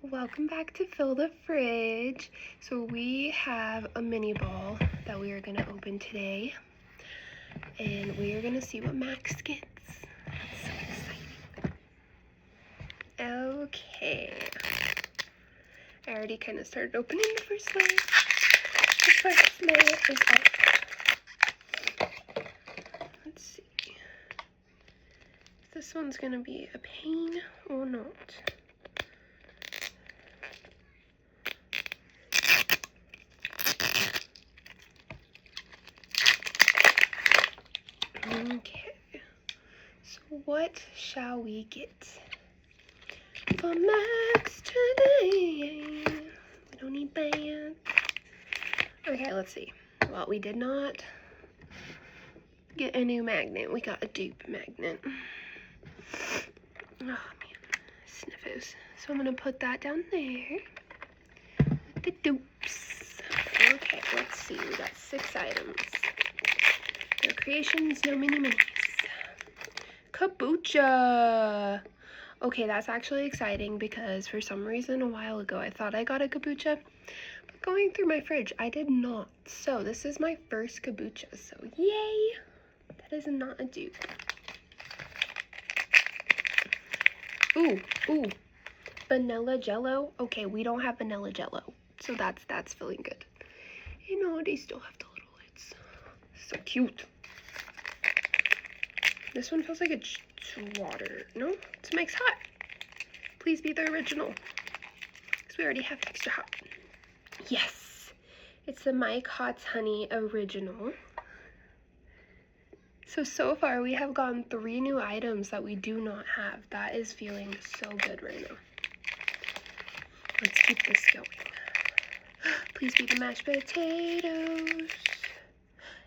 Welcome back to Fill the Fridge. So we have a mini ball that we are going to open today. And we are going to see what Max gets. That's so exciting. Okay. I already kind of started opening the first layer. The first layer is up. Let's see. If this one's going to be a pain or not. Okay, so what shall we get for Max today? We don't need bands. Okay, let's see. Well, we did not get a new magnet. We got a dupe magnet. Oh, man. Sniffers. So I'm going to put that down there. The dupes. Okay, let's see. We got 6 items. No creations, no mini-minis. Kabocha! Okay, that's actually exciting because for some reason a while ago I thought I got a kabocha. But going through my fridge, I did not. So this is my first kabocha. So yay! That is not a dupe. Ooh. Vanilla Jello. Okay, we don't have vanilla Jello. So that's feeling good. You know, they still have the little lids. So cute. This one feels like it's water. No, it's Mike's Hot. Please be the original. Because we already have extra hot. Yes! It's the Mike Hot's Honey Original. So far we have gotten 3 new items that we do not have. That is feeling so good right now. Let's keep this going. Please be the mashed potatoes.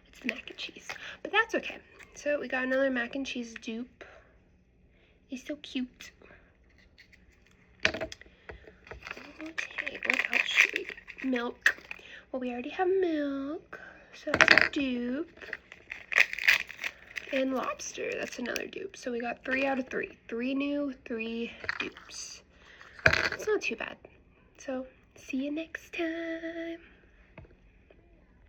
It's the mac and cheese. But that's okay. So we got another mac and cheese dupe. He's so cute. Okay, what else should we get? Milk. Well, we already have milk, so that's a dupe. And lobster, that's another dupe. So we got 3 out of 3. 3 new, 3 dupes. It's not too bad. So, see you next time.